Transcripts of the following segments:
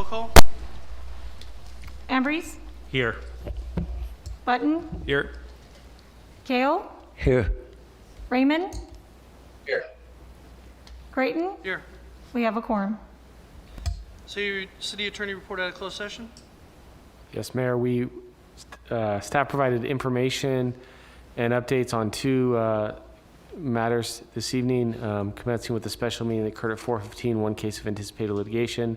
call. Ambrose, Here. Button, Here. Kale, Here. Raymond, Here. Creighton. Here. We have a quorum. City Attorney report out of closed session. Yes, Mayor. Staff provided information and updates on two matters this evening, commencing with the special meeting that occurred at 4:15, one case of anticipated litigation.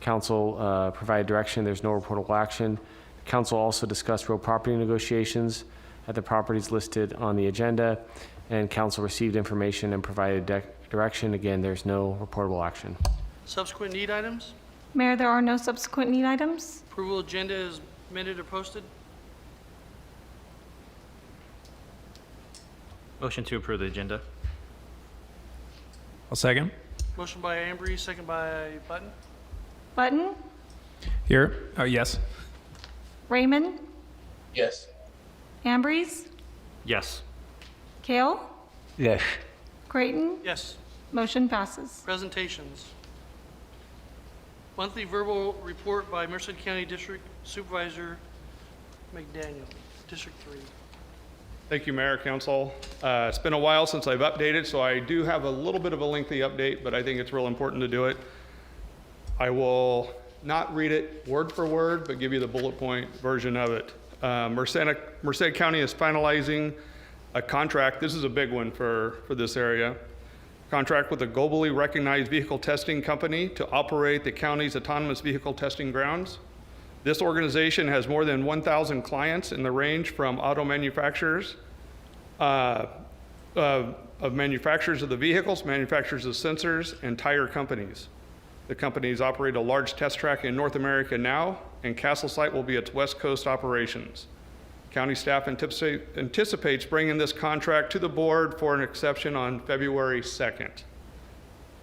Council provided direction. There's no reportable action. Council also discussed real property negotiations at the properties listed on the agenda, and council received information and provided direction. Again, there's no reportable action. Subsequent need items. Mayor, there are no subsequent need items. Approval agenda is amended or posted. Motion to approve the agenda. I'll second. Motion by Ambrose, second by Button. Button, Here. Yes. Raymond, Yes. Ambrose, Yes. Kale, Yes. Creighton. Yes. Motion passes. Presentations. Monthly verbal report by Merced County District Supervisor McDaniel, District 3. Thank you, Mayor, Council. It's been a while since I've updated, so I do have a little bit of a lengthy update, but I think it's real important to do it. I will not read it word for word, but give you the bullet point version of it. Merced County is finalizing a contract. This is a big one for this area. Contract with a globally recognized vehicle testing company to operate the county's autonomous vehicle testing grounds. This organization has more than 1,000 clients in the range from auto manufacturers, of manufacturers of the vehicles, manufacturers of sensors, and tire companies. The companies operate a large test track in North America now, and Castle Site will be its West Coast operations. County staff anticipates bringing this contract to the board for an exception on February 2nd.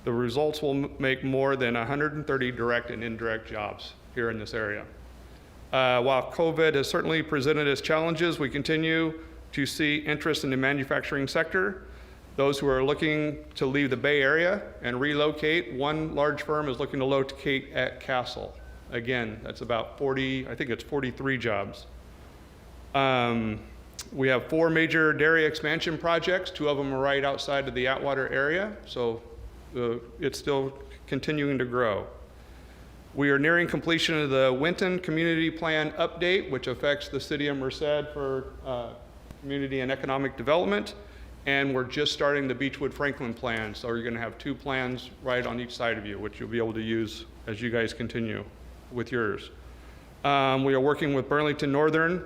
The results will make more than 130 direct and indirect jobs here in this area. While COVID has certainly presented its challenges, we continue to see interest in the manufacturing sector. Those who are looking to leave the Bay Area and relocate, one large firm is looking to locate at Castle. Again, that's about 40, I think it's 43 jobs. We have 4 major dairy expansion projects. 2 of them are right outside of the Atwater area, so it's still continuing to grow. We are nearing completion of the Winton Community Plan update, which affects the city of Merced for community and economic development, and we're just starting the Beechwood Franklin plan, so you're going to have 2 plans right on each side of you, which you'll be able to use as you guys continue with yours. We are working with Burlington Northern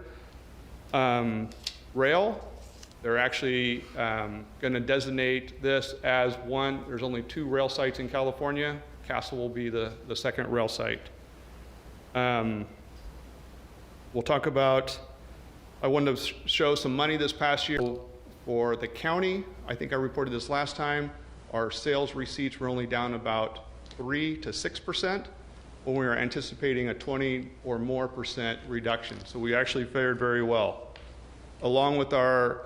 Rail. They're actually going to designate this as one. There's only 2 rail sites in California. Castle will be the second rail site. We'll talk about, I wanted to show some money this past year for the county. I think I reported this last time. Our sales receipts were only down about 3 to 6% when we were anticipating a 20 or more % reduction. So we actually fared very well. Along with our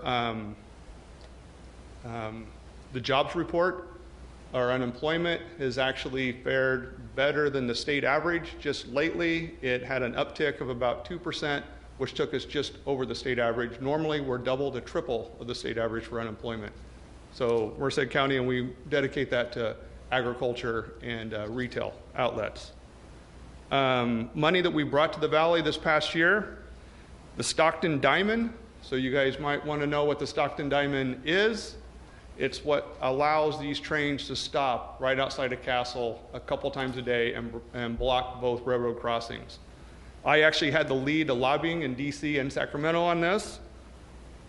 the jobs report, our unemployment has actually fared better than the state average. Just lately, it had an uptick of about 2%, which took us just over the state average. Normally, we're double to triple of the state average for unemployment. So Merced County, and we dedicate that to agriculture and retail outlets. Money that we brought to the valley this past year, the Stockton Diamond. So you guys might want to know what the Stockton Diamond is. It's what allows these trains to stop right outside of Castle a couple times a day and block both railroad crossings. I actually had the lead of lobbying in DC and Sacramento on this.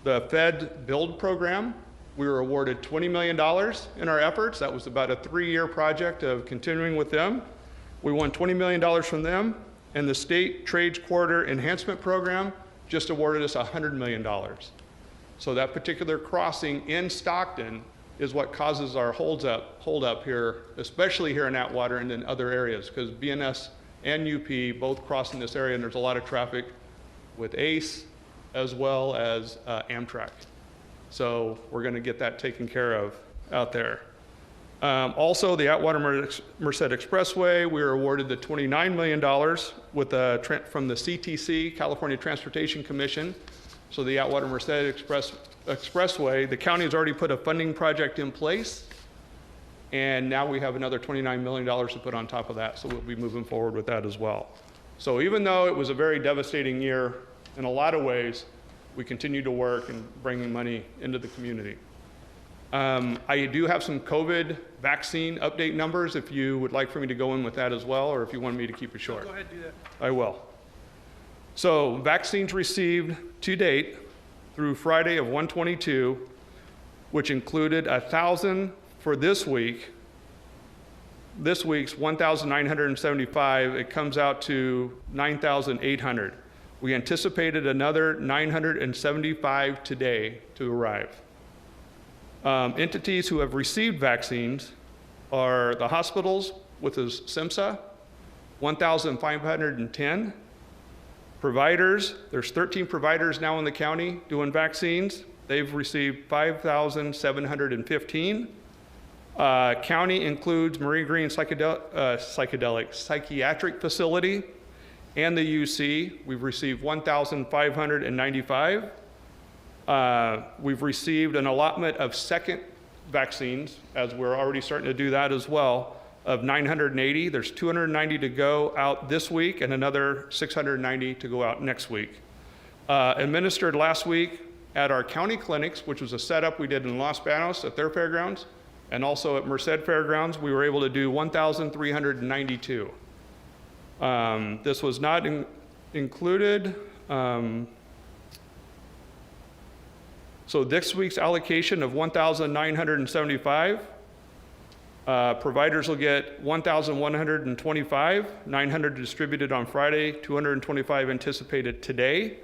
The Fed Build program, we were awarded $20 million in our efforts. That was about a 3-year project of continuing with them. We won $20 million from them, and the State Trades Corridor Enhancement Program just awarded us $100 million. So that particular crossing in Stockton is what causes our hold up here, especially here in Atwater and in other areas, because BNS and UP both cross in this area, and there's a lot of traffic with ACE as well as Amtrak. So we're going to get that taken care of out there. Also, the Atwater Merced Expressway, we were awarded the $29 million with from the CTC, California Transportation Commission. So the Atwater Merced Expressway, the county has already put a funding project in place, and now we have another $29 million to put on top of that, so we'll be moving forward with that as well. So even though it was a very devastating year in a lot of ways, we continue to work and bringing money into the community. I do have some COVID vaccine update numbers if you would like for me to go in with that as well, or if you want me to keep it short. Go ahead, do that. I will. So vaccines received to date through Friday of 1/22, which included 1,000 for this week. This week's 1,975, it comes out to 9,800. We anticipated another 975 today to arrive. Entities who have received vaccines are the hospitals with the SIMSA, 1,510. Providers, there's 13 providers now in the county doing vaccines. They've received 5,715. County includes Marie Green Psychiatric Facility and the UC. We've received 1,595. We've received an allotment of second vaccines, as we're already starting to do that as well, of 980. There's 290 to go out this week and another 690 to go out next week. Administered last week at our county clinics, which was a setup we did in Los Banos at their fairgrounds, and also at Merced Fairgrounds, we were able to do 1,392. This was not included. So this week's allocation of 1,975, providers will get 1,125, 900 distributed on Friday, 225 anticipated today.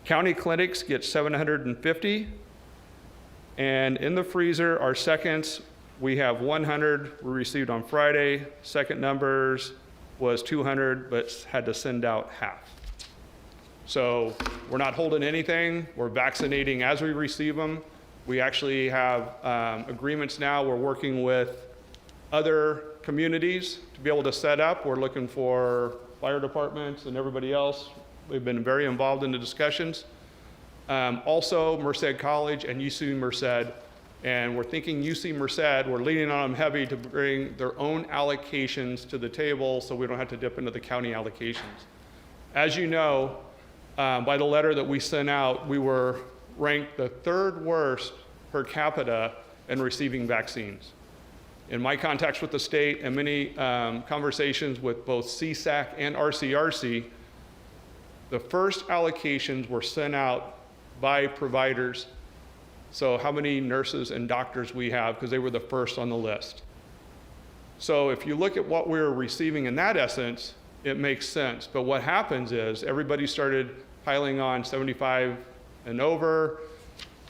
County clinics get 750. And in the freezer, our seconds, we have 100 we received on Friday. Second numbers was 200, but had to send out half. So we're not holding anything. We're vaccinating as we receive them. We actually have agreements now. We're working with other communities to be able to set up. We're looking for fire departments and everybody else. We've been very involved in the discussions. Also, Merced College and UC Merced, and we're thinking UC Merced, we're leaning on them heavy to bring their own allocations to the table so we don't have to dip into the county allocations. As you know, by the letter that we sent out, we were ranked the third worst per capita in receiving vaccines. In my contacts with the state and many conversations with both CSAC and RCRC, the first allocations were sent out by providers. So how many nurses and doctors we have, because they were the first on the list. So if you look at what we were receiving in that essence, it makes sense. But what happens is everybody started piling on 75 and over,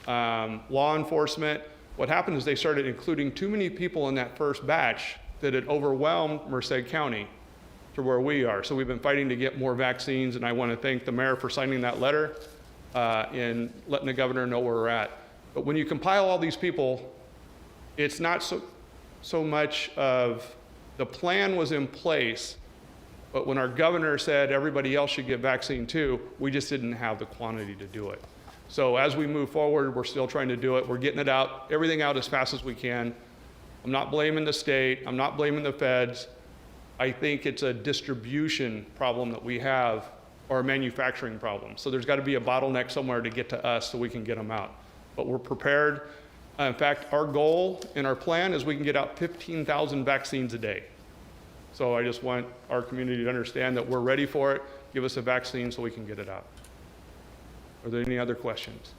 law enforcement. What happened is they started including too many people in that first batch that it overwhelmed Merced County to where we are. So we've been fighting to get more vaccines, and I want to thank the mayor for signing that letter and letting the governor know where we're at. But when you compile all these people, it's not so much of the plan was in place, but when our governor said everybody else should get vaccine too, we just didn't have the quantity to do it. So as we move forward, we're still trying to do it. We're getting it out, everything out as fast as we can. I'm not blaming the state. I'm not blaming the feds. I think it's a distribution problem that we have, or a manufacturing problem. So there's got to be a bottleneck somewhere to get to us so we can get them out. But we're prepared. In fact, our goal in our plan is we can get out 15,000 vaccines a day. So I just want our community to understand that we're ready for it. Give us a vaccine so we can get it out. Are there any other questions?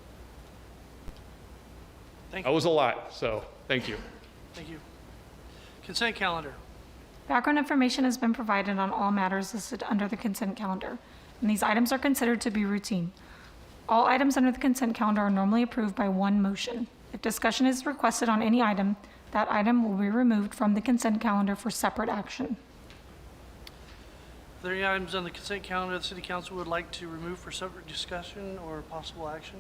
Thank That you. was a lot, so thank you. Thank you. Consent calendar. Background information has been provided on all matters listed under the consent calendar, and these items are considered to be routine. All items under the consent calendar are normally approved by one motion. If discussion is requested on any item, that item will be removed from the consent calendar for separate action. Are there any items on the consent calendar the city council would like to remove for separate discussion or possible action?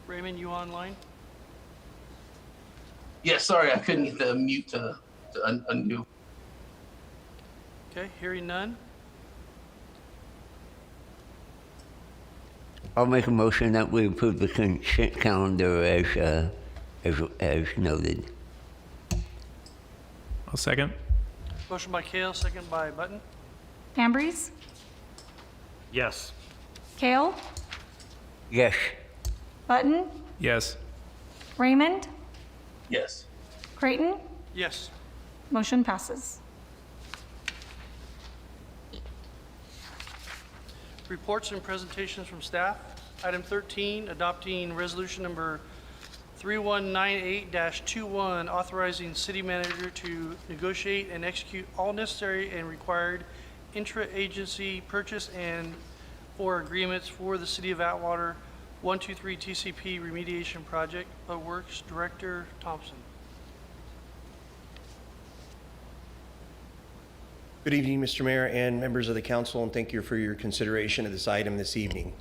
Raymond, you online? Yes, sorry, I couldn't get the mute to undo. Okay, hearing none. I'll make a motion that we approve the consent calendar as noted. I'll second. Motion by Kale, second by Button. Hambriz, Yes. Kale, Yes. Button, Yes. Raymond, Yes. Creighton. Yes. Motion passes. Reports and presentations from staff. Item 13, adopting resolution number 3198-21, authorizing city manager to negotiate and execute all necessary and required intra-agency purchase and or agreements for the City of Atwater 123 TCP remediation project. Public Works Director Thompson. Good evening, Mr. Mayor and members of the council, and thank you for your consideration of this item this evening.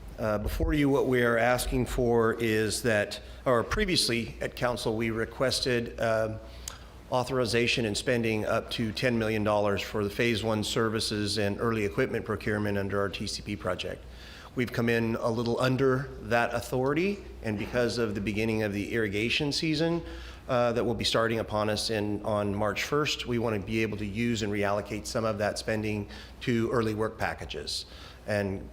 Before you, what we are asking for is that, or previously at council, we requested authorization and spending up to $10 million for the Phase 1 services and early equipment procurement under our TCP project. We've come in a little under that authority, and because of the beginning of the irrigation season, that will be starting upon us on March 1st. We want to be able to use and reallocate some of that spending to early work packages. And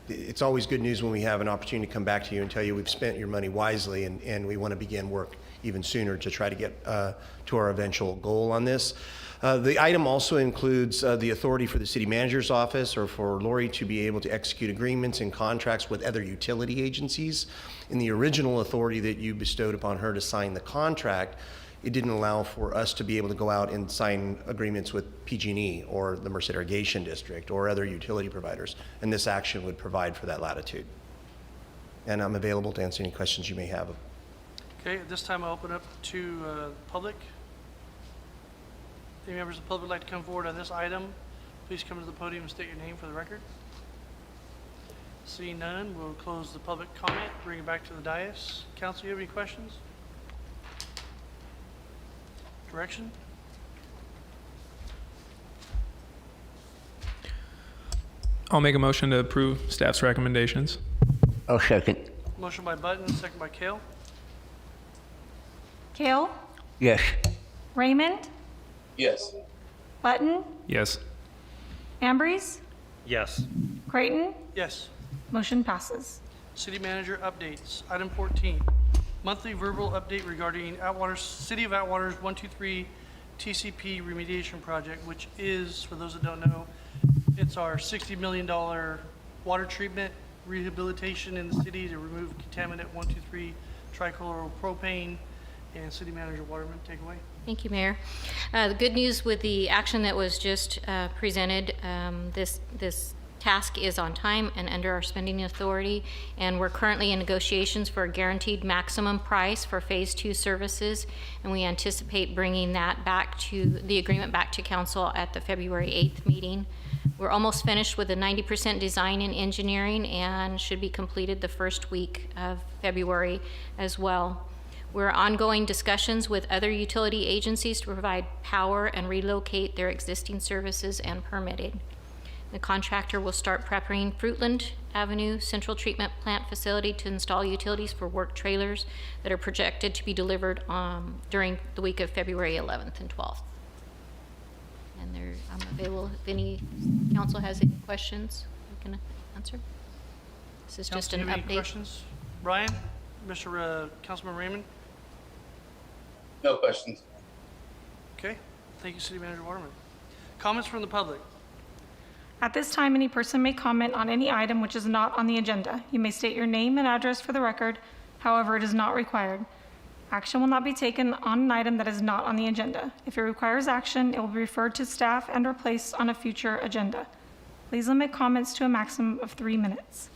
it's always good news when we have an opportunity to come back to you and tell you we've spent your money wisely, and we want to begin work even sooner to try to get to our eventual goal on this. The item also includes the authority for the city manager's office or for Lori to be able to execute agreements and contracts with other utility agencies. In the original authority that you bestowed upon her to sign the contract, it didn't allow for us to be able to go out and sign agreements with PG&E or the Merced Irrigation District or other utility providers, and this action would provide for that latitude. And I'm available to answer any questions you may have. Okay, at this time I'll open up to public. Any members of the public would like to come forward on this item, please come to the podium and state your name for the record. Seeing none, we'll close the public comment, bring it back to the dais. Council, you have any questions? Direction? I'll make a motion to approve staff's recommendations. I'll second. Motion by Button, second by Kale. Kale, Yes. Raymond, Yes. Button, Yes. Hambriz, Yes. Creighton. Yes. Motion passes. City manager updates. Item 14, monthly verbal update regarding City of Atwater's 123 TCP remediation project, which is, for those that don't know, it's our $60 million water treatment rehabilitation in the city to remove contaminant 123 trichloropropane. And City Manager Waterman, take away. Thank you, Mayor. The good news with the action that was just presented, this task is on time and under our spending authority, and we're currently in negotiations for a guaranteed maximum price for Phase 2 services, and we anticipate bringing that back to the agreement back to council at the February 8th meeting. We're almost finished with the 90% design and engineering and should be completed the first week of February as well. We're ongoing discussions with other utility agencies to provide power and relocate their existing services and permitting. The contractor will start preparing Fruitland Avenue Central Treatment Plant facility to install utilities for work trailers that are projected to be delivered during the week of February 11th and 12th. And I'm available if any council has any questions we can answer. This is just Council, an do you have any update. questions? Brian, Councilman Raymond? No questions. Okay, thank you, City Manager Waterman. Comments from the public? At this time, any person may comment on any item which is not on the agenda. You may state your name and address for the record. However, it is not required. Action will not be taken on an item that is not on the agenda. If it requires action, it will be referred to staff and or placed on a future agenda. Please limit comments to a maximum of 3 minutes.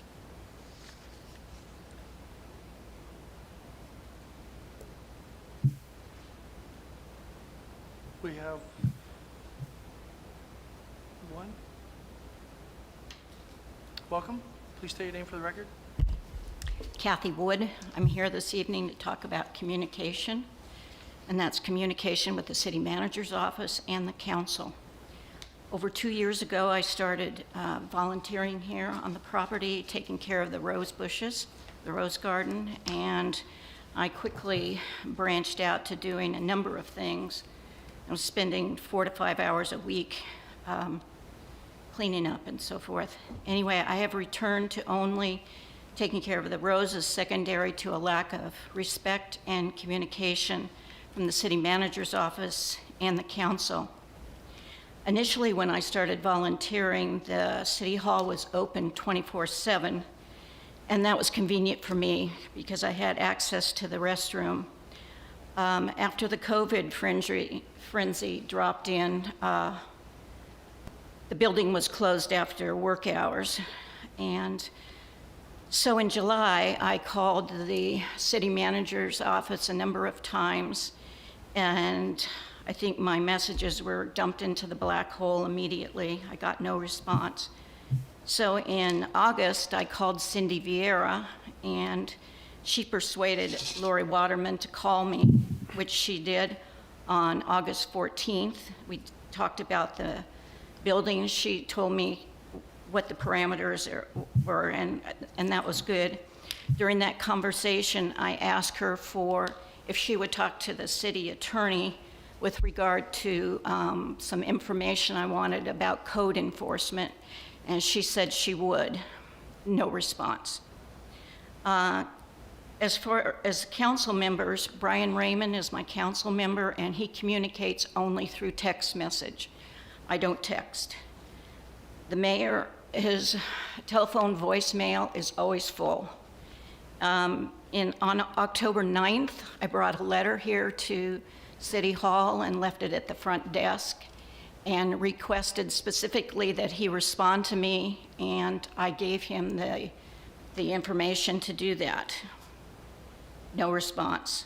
We have one. Welcome. Please state your name for the record. Kathy Wood. I'm here this evening to talk about communication. and that's communication with the city manager's office and the council. Over 2 years ago, I started volunteering here on the property, taking care of the rose bushes, the rose garden, and I quickly branched out to doing a number of things. I was spending 4 to 5 hours a week cleaning up and so forth. Anyway, I have returned to only taking care of the roses, secondary to a lack of respect and communication from the city manager's office and the council. Initially, when I started volunteering, the city hall was open 24/7, and that was convenient for me because I had access to the restroom. After the COVID frenzy dropped in, the building was closed after work hours. And so in July, I called the city manager's office a number of times, and I think my messages were dumped into the black hole immediately. I got no response. So in August, I called Cindy Vieira, and she persuaded Lori Waterman to call me, which she did on August 14th. We talked about the building. She told me what the parameters were, and that was good. During that conversation, I asked her if she would talk to the city attorney with regard to some information I wanted about code enforcement, and she said she would. No response. As far as council members, Brian Raymond is my council member, and he communicates only through text message. I don't text. The mayor, his telephone voicemail is always full. On October 9th, I brought a letter here to City Hall and left it at the front desk and requested specifically that he respond to me, and I gave him the information to do that. No response.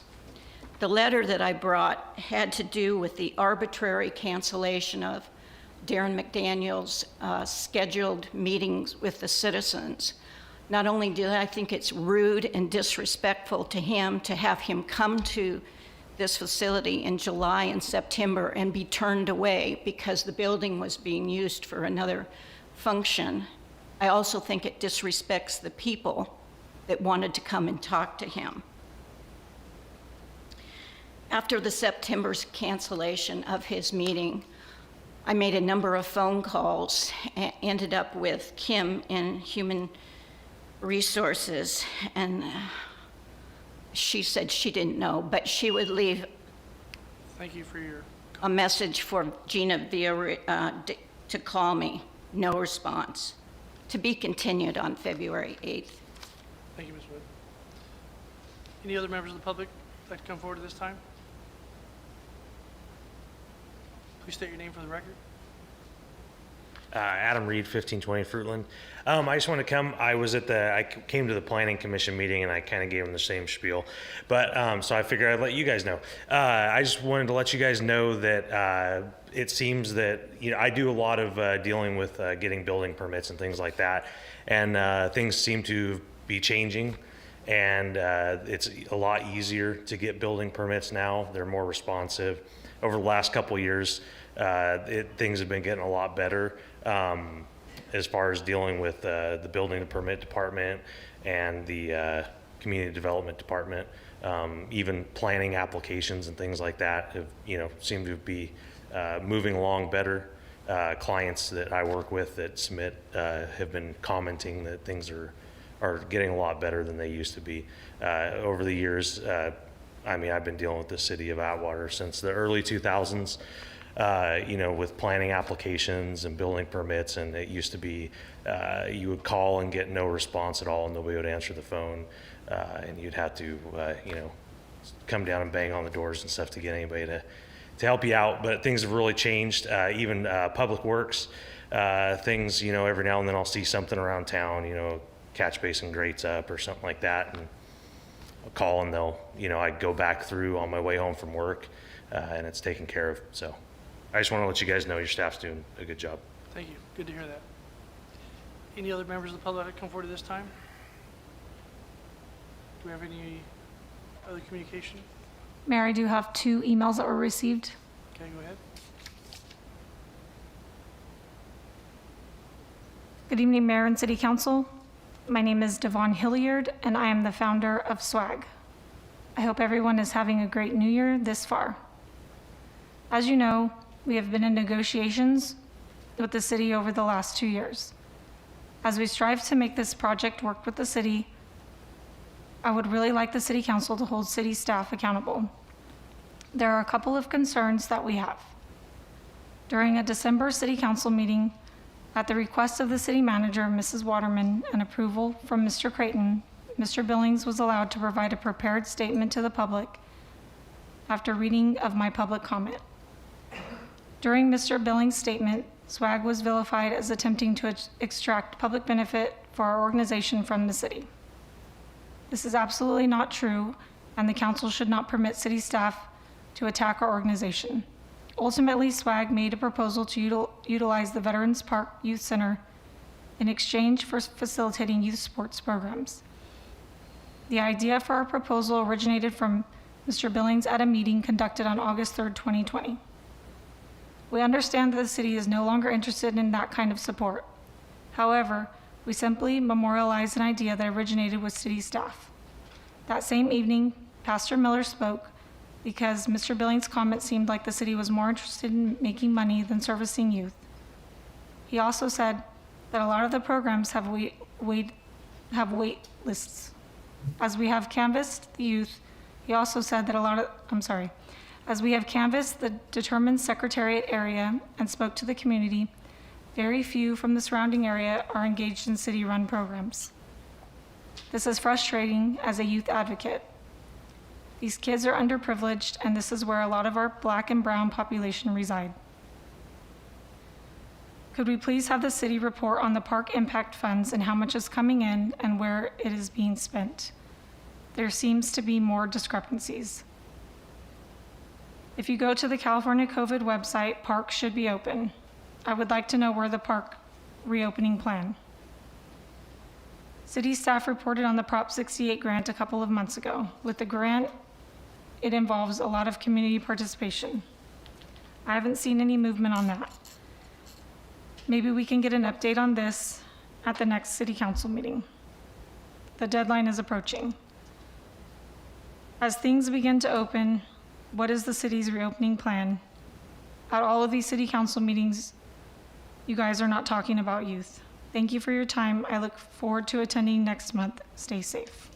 The letter that I brought had to do with the arbitrary cancellation of Darren McDaniel's scheduled meetings with the citizens. Not only did I think it's rude and disrespectful to him to have him come to this facility in July and September and be turned away because the building was being used for another function, I also think it disrespects the people that wanted to come and talk to him. After the September's cancellation of his meeting, I made a number of phone calls and ended up with Kim in Human Resources, and she said she didn't know, but she would leave Thank you for your, a message for Gina Via to call me. No response. To be continued on February 8th. thank you, Ms. Wood. Any other members of the public that like to come forward at this time? Please state your name for the record. Adam Reed, 1520 Fruitland. I just want to come. I came to the Planning Commission meeting and I kind of gave them the same spiel, but so I figured I'd let you guys know. I just wanted to let you guys know that it seems that I do a lot of dealing with getting building permits and things like that, and things seem to be changing, and it's a lot easier to get building permits now. They're more responsive. Over the last couple of years, things have been getting a lot better as far as dealing with the building permit department and the community development department. Even planning applications and things like that have, seem to be moving along better. Clients that I work with that submit have been commenting that things are getting a lot better than they used to be. Over the years, I've been dealing with the city of Atwater since the early 2000s, with planning applications and building permits, and it used to be you would call and get no response at all, and nobody would answer the phone, and you'd have to, come down and bang on the doors and stuff to get anybody to help you out. But things have really changed. Even Public Works, things, every now and then I'll see something around town, catch basin grates up or something like that, and I'll call and they'll, I go back through on my way home from work, and it's taken care of. So I just want to let you guys know your staff's doing a good job. Thank you. Good to hear that. Any other members of the public that come forward at this time? Do we have any other communication? Mayor, I do have 2 emails that were received. Okay, go ahead. Good evening, Mayor and City Council. My name is Devon Hilliard, and I am the founder of SWAG. I hope everyone is having a great new year this far. As you know, we have been in negotiations with the city over the last 2 years. As we strive to make this project work with the city, I would really like the City Council to hold city staff accountable. There are a couple of concerns that we have. During a December City Council meeting, at the request of the city manager, Mrs. Waterman, and approval from Mr. Creighton, Mr. Billings was allowed to provide a prepared statement to the public after reading of my public comment. During Mr. Billings' statement, SWAG was vilified as attempting to extract public benefit for our organization from the city. This is absolutely not true, and the council should not permit city staff to attack our organization. Ultimately, SWAG made a proposal to utilize the Veterans Park Youth Center in exchange for facilitating youth sports programs. The idea for our proposal originated from Mr. Billings at a meeting conducted on August 3rd, 2020. We understand that the city is no longer interested in that kind of support. However, we simply memorialized an idea that originated with city staff. That same evening, Pastor Miller spoke because Mr. Billings' comment seemed like the city was more interested in making money than servicing youth. He also said that a lot of the programs have wait lists. As we have canvassed the youth, he also said that as we have canvassed the determined secretariat area and spoke to the community, very few from the surrounding area are engaged in city-run programs. This is frustrating as a youth advocate. These kids are underprivileged, and this is where a lot of our Black and brown population reside. Could we please have the city report on the park impact funds and how much is coming in and where it is being spent? There seems to be more discrepancies. If you go to the California COVID website, parks should be open. I would like to know where the park reopening plan. City staff reported on the Prop 68 grant a couple of months ago. With the grant, it involves a lot of community participation. I haven't seen any movement on that. Maybe we can get an update on this at the next city council meeting. The deadline is approaching. As things begin to open, what is the city's reopening plan? At all of these city council meetings, you guys are not talking about youth. Thank you for your time. I look forward to attending next month. Stay safe.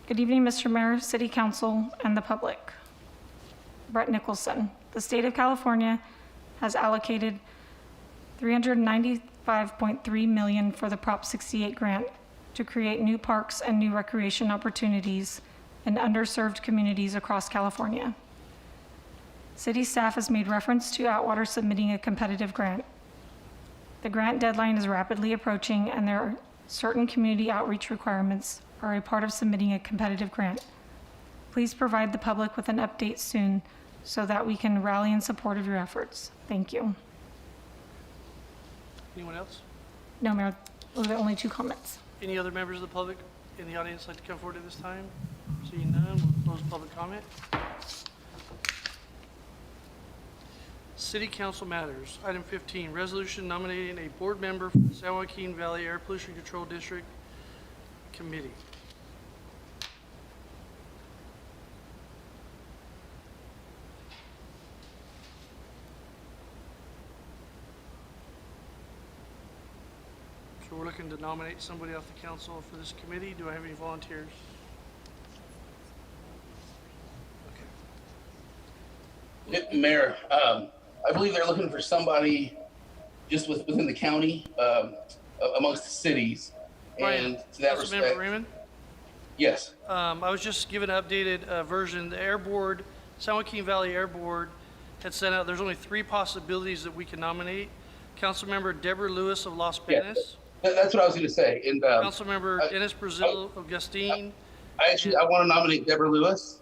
Good evening, Mr. Mayor, City Council, and the public. Brett Nicholson. The state of California has allocated $395.3 million for the Prop 68 grant to create new parks and new recreation opportunities in underserved communities across California. City staff has made reference to Atwater submitting a competitive grant. The grant deadline is rapidly approaching, and there are certain community outreach requirements are a part of submitting a competitive grant. Please provide the public with an update soon so that we can rally in support of your efforts. Thank you. Anyone else? No, Mayor, those are the only 2 comments. Any other members of the public in the audience like to come forward at this time? Seeing none, we'll close public comment. City Council matters. Item 15, resolution nominating a board member for the San Joaquin Valley Air Pollution Control District Committee. So we're looking to nominate somebody off the council for this committee. Do I have any volunteers? Mayor, I believe they're looking for somebody just within the county, amongst the cities. And to that respect, Councilmember Raymond? yes. I was just given an updated version. The Air Board, San Joaquin Valley Air Board had sent out, there's only 3 possibilities that we can nominate. Councilmember Deborah Lewis of Los Yeah. Banos, That's what I was going to say. And Councilmember Dennis Brazil of Gustine, I want to nominate Deborah Lewis.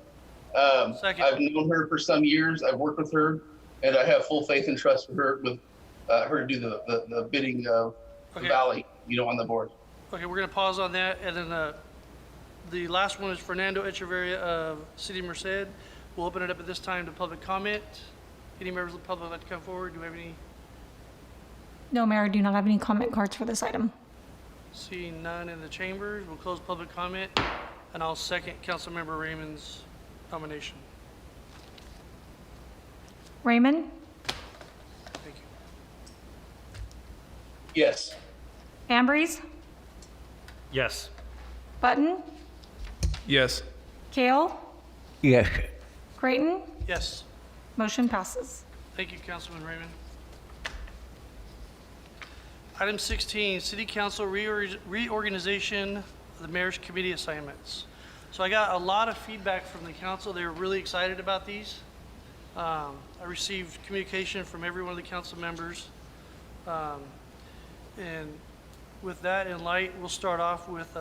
Second. I've known her for some years. I've worked with her, and I have full faith and trust with her to do the bidding of the Okay. valley, on the board. Okay, we're gonna pause on that, and then, the last one is Fernando Echeverria of City of Merced. We'll open it up at this time to public comment. Any members of the public like to come forward? Do we have any? No, Mayor, I do not have any comment cards for this item. Seeing none in the chambers, we'll close public comment, and I'll second Councilmember Raymond's nomination. Raymond, Thank you. Yes. Ambrose, Yes. Button, Yes. Kale, Yes. Creighton. Yes, Motion passes. thank you, Councilman Raymond. Item 16, City Council reorganization of the Mayor's Committee assignments. So I got a lot of feedback from the council. They were really excited about these. I received communication from every one of the council members. And with that in light, we'll start off with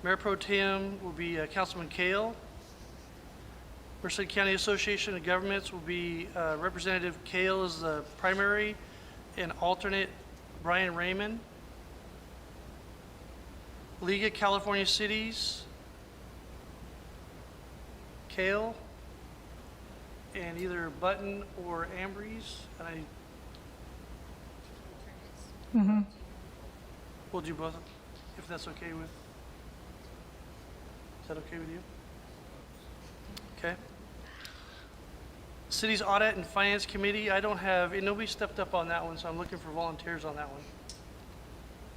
Mayor Pro Tem will be Councilman Kale. Merced County Association of Governments will be Representative Kale as the primary and alternate Brian Raymond. League of California Cities, Kale, and either Button or Ambrose. And we'll do both, if that's okay with, is that okay with you? Okay. City's Audit and Finance Committee, I don't have, and nobody stepped up on that one, so I'm looking for volunteers on that one.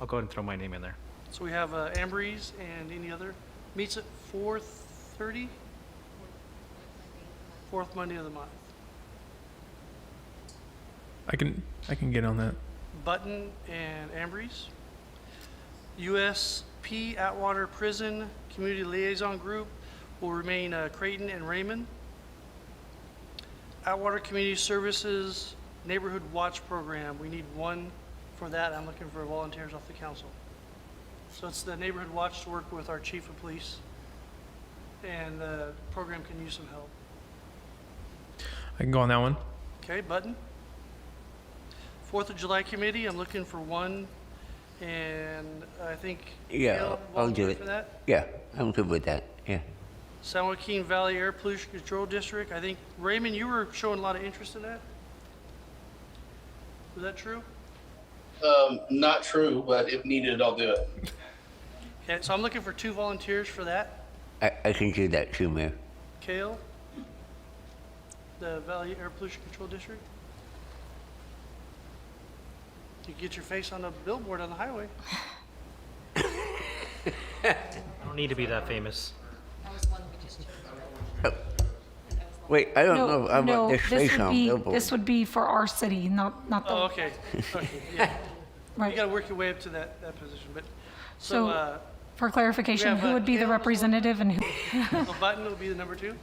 I'll go ahead and throw my name in there. So we have Ambrose and any other, meets at 4:30? Fourth Monday of the month. I can get on that. Button and Ambrose. USP Atwater Prison Community Liaison Group will remain Creighton and Raymond. Atwater Community Services Neighborhood Watch Program, we need one for that. I'm looking for volunteers off the council. So it's the Neighborhood Watch to work with our chief of police, and the program can use some help. I can go on that one. Okay, Button. 4th of July Committee, I'm looking for one, and I think. Yeah, Gail I'll do volunteered it. for that. Yeah, I'm good with that. Yeah. San Joaquin Valley Air Pollution Control District, I think, Raymond, you were showing a lot of interest in that? Was that true? Not true, but if needed, I'll do it. Okay, so I'm looking for 2 volunteers for that. I can do that too, Mayor. Kale, the Valley Air Pollution Control District. You get your face on a billboard on the highway. I don't need to be that famous. Wait, I don't know about No, this face on billboard. this would be for our city, not the. Oh, okay. Okay, yeah. You Right. gotta work your way up to that position, but, So, for clarification, we have, who would be the Kale as representative and who, so Button will be the number 2,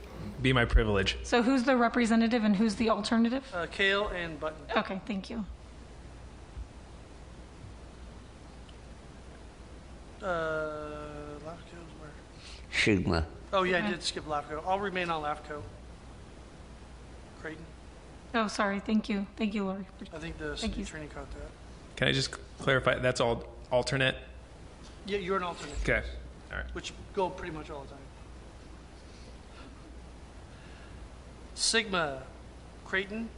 Be my privilege. so who's the representative and who's the alternative? Kale and Button. Okay, thank you. LAFCO's where? Sigma. Oh, yeah, I did skip LAFCO. I'll remain on LAFCO. Creighton. Oh, sorry, thank you. Thank you, Lori. I think the Thank city you. attorney caught that. Can I just clarify? That's all alternate? Yeah, you're an alternate. Okay. All right. Which go pretty much all the time. Sigma, Creighton.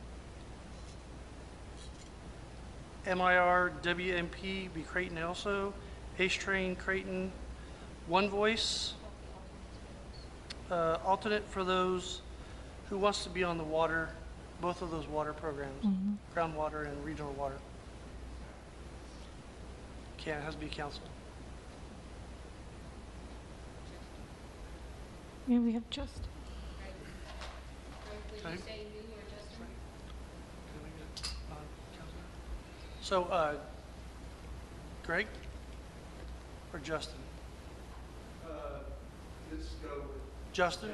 MIR, WMP, be Creighton also. Ace Train, Creighton. One Voice, alternate for those who wants to be on the water, both of those water programs, groundwater and regional water. Can't, it has to be council. Yeah, we have just. Okay. So, Greg or Justin? Let's go with Justin?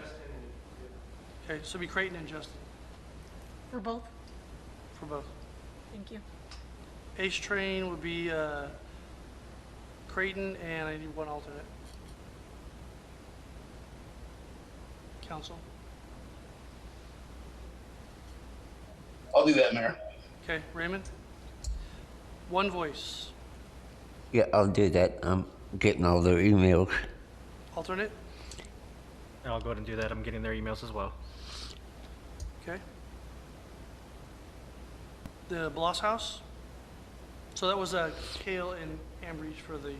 Okay, so be Creighton and Justin For both? for both. Thank you. Ace Train would be Creighton, and I need one alternate. Council? I'll do that, Mayor. Okay, Raymond? One voice. Yeah, I'll do that. I'm getting all their emails. Alternate? I'll go ahead and do that. I'm getting their emails as well. Okay. The Bloss House? So that was Kale and Ambridge for the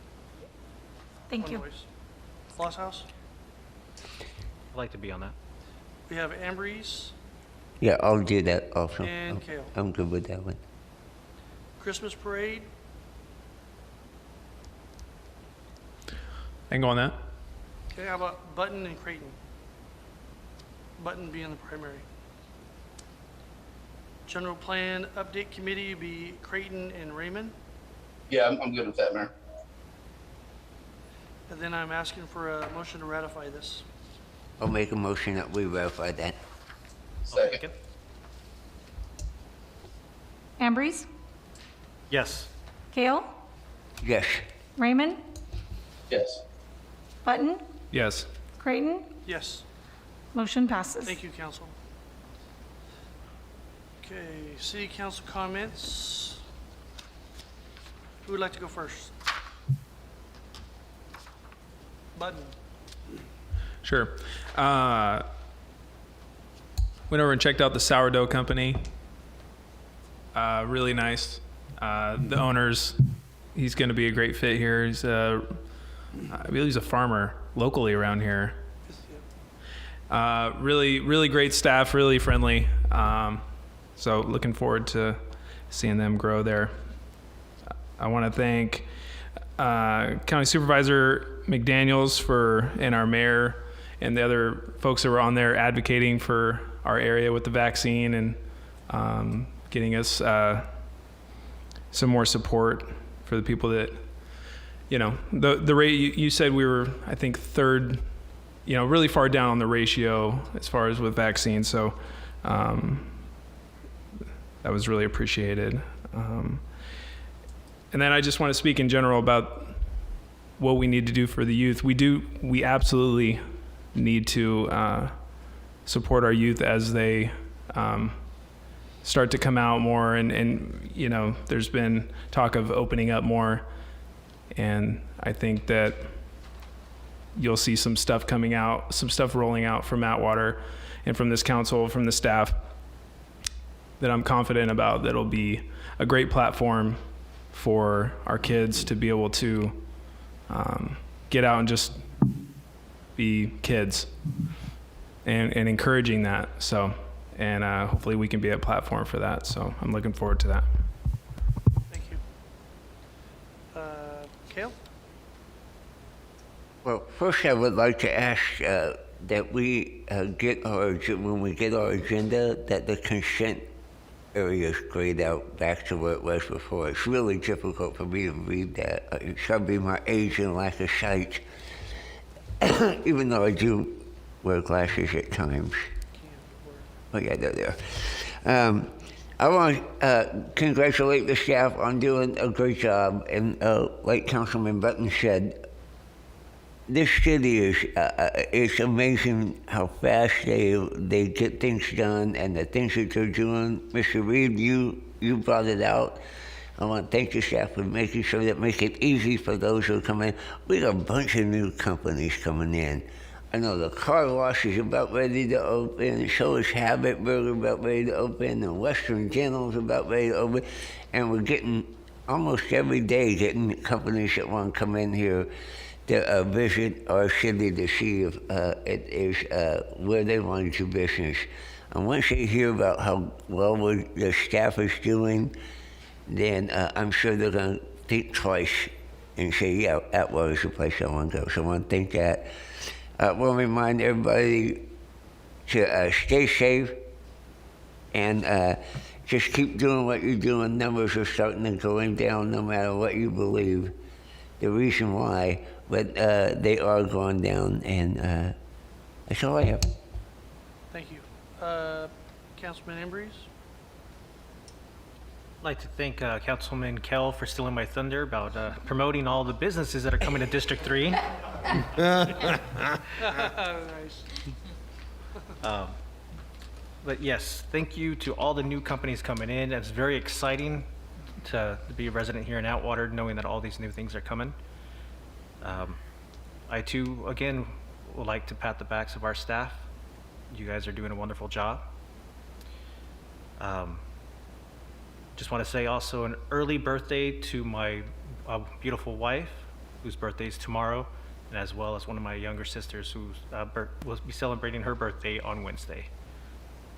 Thank one you. voice. Bloss House? I'd like to be on that. We have Ambrise, Yeah, I'll do that also. And Kale. I'm good with that one. Christmas Parade, I can go on that. okay, how about Button and Creighton? Button being the primary. General Plan Update Committee would be Creighton and Raymond. Yeah, I'm good with that, Mayor. And then I'm asking for a motion to ratify this. I'll make a motion that we ratify that. Second. Ambries, Yes. Kale, Yes. Raymond, Yes. Button, Yes. Creighton. Yes, Motion passes. thank you, council. Okay, city council comments. Who would like to go first? Button. Sure. Went over and checked out the sourdough company. Really nice. The owner's, he's going to be a great fit here. He's I believe he's a farmer locally around here. Really great staff, really friendly. So looking forward to seeing them grow there. I want to thank County Supervisor McDaniels and our mayor and the other folks that were on there advocating for our area with the vaccine and getting us some more support for the people that, the rate you said we were, I think, third, really far down on the ratio as far as with vaccines. So that was really appreciated. And then I just want to speak in general about what we need to do for the youth. We absolutely need to support our youth as they start to come out more, and there's been talk of opening up more, and I think that you'll see some stuff coming out, some stuff rolling out from Atwater and from this council, from the staff, that I'm confident about, that'll be a great platform for our kids to be able to get out and just be kids, and encouraging that. So, and hopefully we can be a platform for that. So I'm looking forward to that. Thank you. Kale? Well, first I would like to ask that we when we get our agenda, that the consent area is grayed out back to where it was before. It's really difficult for me to read that. It should be my age and lack of sight, even though I do wear glasses at times. Oh yeah, they're there. I want to congratulate the staff on doing a great job, and like Councilman Button said, this city is it's amazing how fast they get things done and the things that they're doing. Mr. Reed, you brought it out. I want to thank the staff for making sure that make it easy for those who come in. We got a bunch of new companies coming in. I know the car wash is about ready to open, so is Habit Burger about ready to open, and Western Dental is about ready to open, and we're getting almost every day getting companies that want to come in here to visit our city to see if it is where they want to do business. And once they hear about how well the staff is doing, then I'm sure they're going to think twice and say, yeah, Atwater is the place I want to go. So I want to thank that. I want to remind everybody to stay safe and just keep doing what you're doing. Numbers are starting to going down no matter what you believe. The reason why, but they are going down, and that's all I have. Thank you. Councilman Ambries? I'd like to thank Councilman Kell for stealing my thunder about promoting all the businesses that are coming to District 3. Nice. But yes, thank you to all the new companies coming in. It's very exciting to be a resident here in Atwater, knowing that all these new things are coming. I too, again, would like to pat the backs of our staff. You guys are doing a wonderful job. Just want to say also an early birthday to my beautiful wife, whose birthday is tomorrow, and as well as one of my younger sisters who will be celebrating her birthday on Wednesday.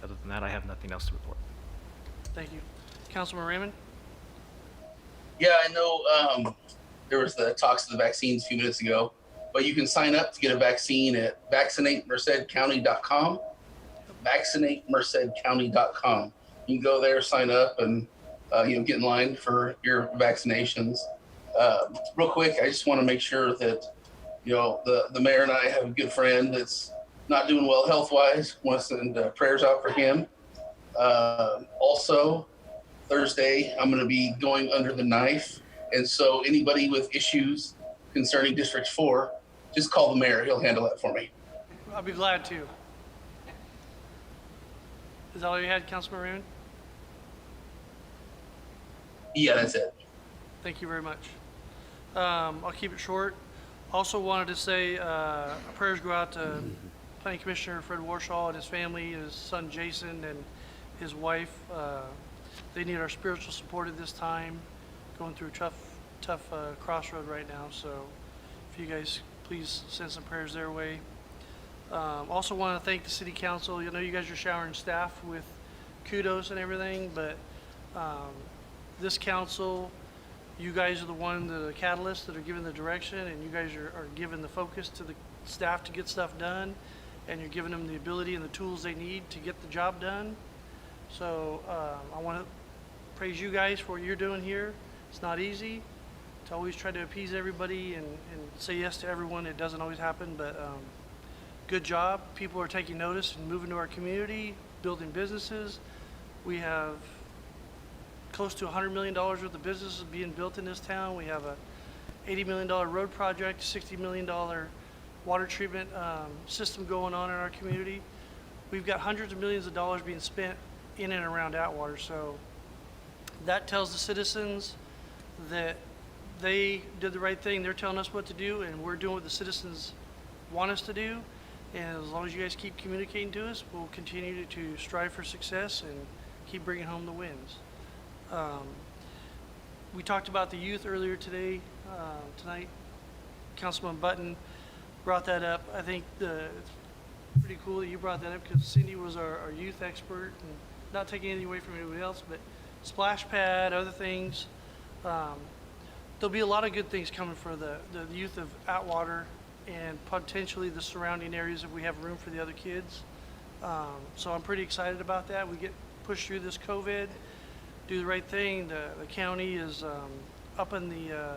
Other than that, I have nothing else to report. Thank you. Councilman Raymond? Yeah, I know there was the talks of the vaccines a few minutes ago, but you can sign up to get a vaccine at vaccinatemercedcounty.com. Vaccinatemercedcounty.com. You can go there, sign up, and get in line for your vaccinations. Real quick, I just want to make sure that the mayor and I have a good friend that's not doing well health-wise. Want to send prayers out for him. Also, Thursday, I'm going to be going under the knife. And so anybody with issues concerning District 4, just call the mayor. He'll handle that for me. I'll be glad to. Is that all you had, Councilman Raymond? Yeah, that's it. Thank you very much. I'll keep it short. Also wanted to say prayers go out to Planning Commissioner Fred Warshaw and his family, his son Jason and his wife. They need our spiritual support at this time, going through a tough crossroad right now. So if you guys please send some prayers their way. Also want to thank the City Council. You guys are showering staff with kudos and everything, but this council, you guys are the catalysts that are giving the direction, and you guys are giving the focus to the staff to get stuff done, and you're giving them the ability and the tools they need to get the job done. So I want to praise you guys for what you're doing here. It's not easy to always try to appease everybody and say yes to everyone. It doesn't always happen, but good job. People are taking notice and moving to our community, building businesses. We have close to $100 million worth of businesses being built in this town. We have a $80 million road project, $60 million water treatment system going on in our community. We've got hundreds of millions of dollars being spent in and around Atwater. So that tells the citizens that they did the right thing. They're telling us what to do, and we're doing what the citizens want us to do. And as long as you guys keep communicating to us, we'll continue to strive for success and keep bringing home the wins. We talked about the youth earlier tonight. Councilman Button brought that up. I think it's pretty cool that you brought that up because Cindy was our youth expert, and not taking anything away from anybody else, but splash pad, other things. There'll be a lot of good things coming for the youth of Atwater and potentially the surrounding areas if we have room for the other kids. So I'm pretty excited about that. We get pushed through this COVID, do the right thing. The county is upping the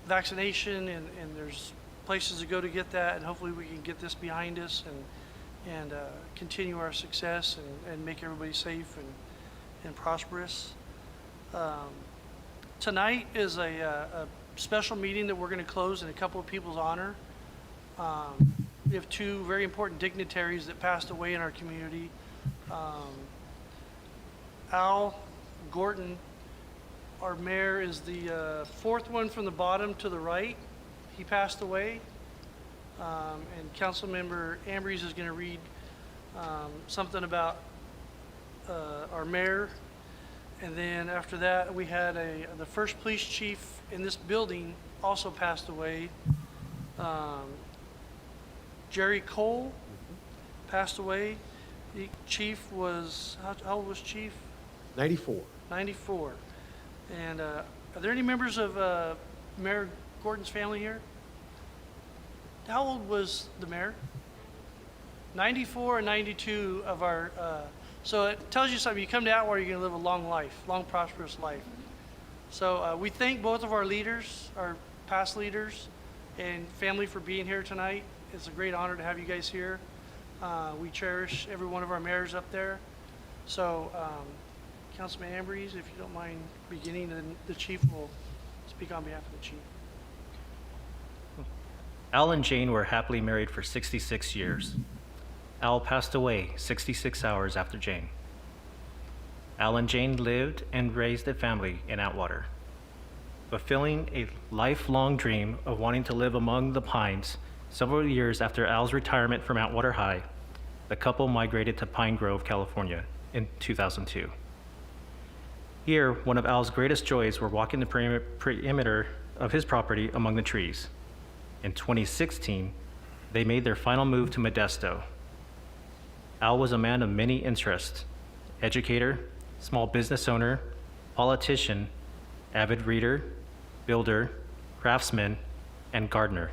vaccination, and there's places to go to get that, and hopefully we can get this behind us and continue our success and make everybody safe and prosperous. Tonight is a special meeting that we're going to close in a couple of people's honor. We have two very important dignitaries that passed away in our community. Al Gorton, our mayor, is the fourth one from the bottom to the right. He passed away. And Councilmember Ambrose is going to read something about our mayor. And then after that, we had the first police chief in this building also passed away. Jerry Cole passed away. The chief was, how old was Chief? 94. 94. And are there any members of Mayor Gordon's family here? How old was the mayor? 94 and 92 of our, so it tells you something. You come to Atwater, you're going to live a long life, long, prosperous life. So we thank both of our leaders, our past leaders, and family for being here tonight. It's a great honor to have you guys here. We cherish every one of our mayors up there. So, Councilman Ambrose, if you don't mind beginning, then the chief will speak on behalf of the chief. Al and Jane were happily married for 66 years. Al passed away 66 hours after Jane. Al and Jane lived and raised a family in Atwater. Fulfilling a lifelong dream of wanting to live among the pines, several years after Al's retirement from Atwater High, the couple migrated to Pine Grove, California in 2002. Here, one of Al's greatest joys were walking the perimeter of his property among the trees. In 2016, they made their final move to Modesto. Al was a man of many interests: educator, small business owner, politician, avid reader, builder, craftsman, and gardener.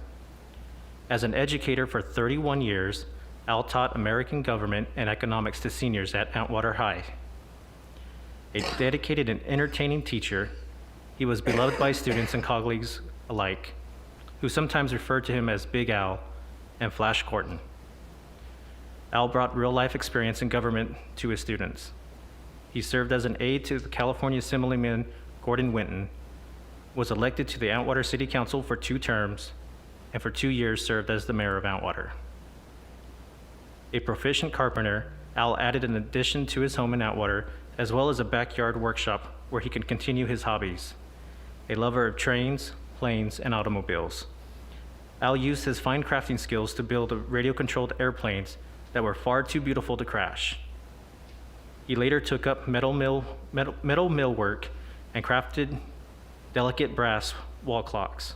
As an educator for 31 years, Al taught American government and economics to seniors at Atwater High. A dedicated and entertaining teacher, he was beloved by students and colleagues alike, who sometimes referred to him as Big Al and Flash Gordon. Al brought real-life experience in government to his students. He served as an aide to the California Assemblyman Gordon Winton, was elected to the Atwater City Council for 2 terms, and for 2 years served as the mayor of Atwater. A proficient carpenter, Al added an addition to his home in Atwater, as well as a backyard workshop where he could continue his hobbies. A lover of trains, planes, and automobiles, Al used his fine crafting skills to build radio-controlled airplanes that were far too beautiful to crash. He later took up metal mill work and crafted delicate brass wall clocks.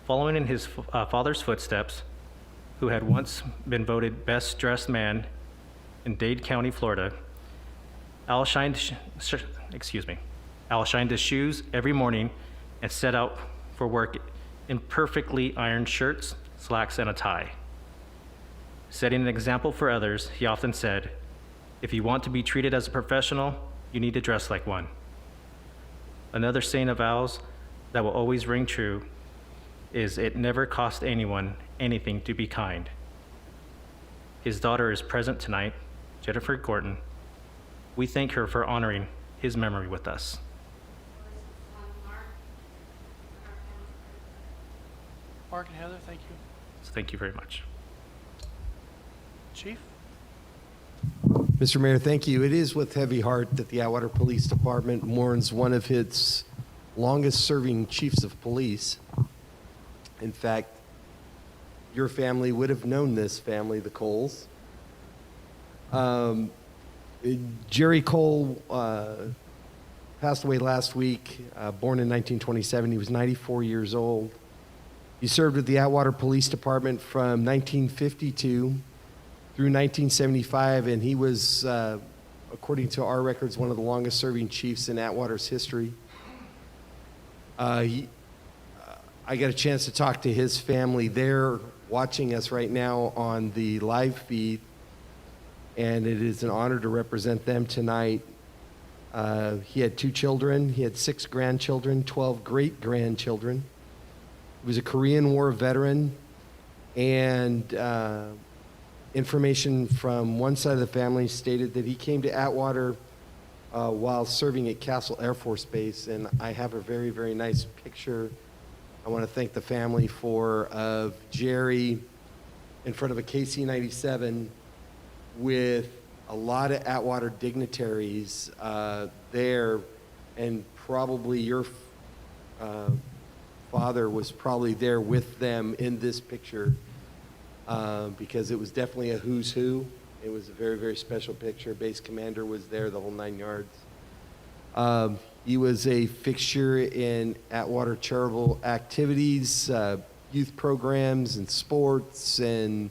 Following in his father's footsteps, who had once been voted best dressed man in Dade County, Florida, Al shined his shoes every morning and set out for work in perfectly ironed shirts, slacks, and a tie. Setting an example for others, he often said, "If you want to be treated as a professional, you need to dress like one." Another saying of Al's that will always ring true is, "It never cost anyone anything to be kind." His daughter is present tonight, Jennifer Gordon. We thank her for honoring his memory with us. Mark and Heather, thank you. So thank you very much. Chief? Mr. Mayor, thank you. It is with heavy heart that the Atwater Police Department mourns one of its longest-serving chiefs of police. In fact, your family would have known this family, the Coles. Jerry Cole passed away last week, born in 1927. He was 94 years old. He served with the Atwater Police Department from 1952 through 1975, and he was, according to our records, one of the longest-serving chiefs in Atwater's history. I got a chance to talk to his family. They're watching us right now on the live feed, and it is an honor to represent them tonight. He had 2 children. He had 6 grandchildren, 12 great-grandchildren. He was a Korean War veteran, and information from one side of the family stated that he came to Atwater while serving at Castle Air Force Base, and I have a very, very nice picture I want to thank the family for of Jerry in front of a KC-97 with a lot of Atwater dignitaries there, and probably your father was probably there with them in this picture because it was definitely a who's who. It was a very, very special picture. Base commander was there, the whole 9 yards. He was a fixture in Atwater charitable activities, youth programs and sports, and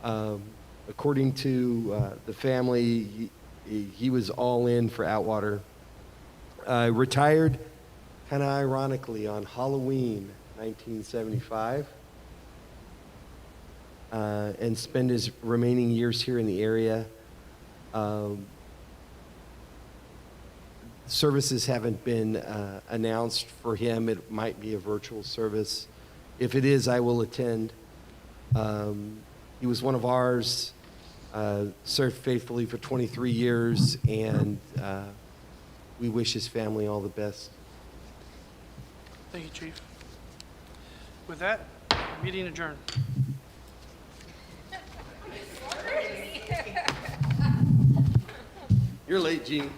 according to the family, he was all in for Atwater. Retired, kind of ironically, on Halloween 1975, and spent his remaining years here in the area. Services haven't been announced for him. It might be a virtual service. If it is, I will attend. He was one of ours, served faithfully for 23 years, and we wish his family all the best. Thank you, Chief. With that, meeting adjourned. You're late, Gene.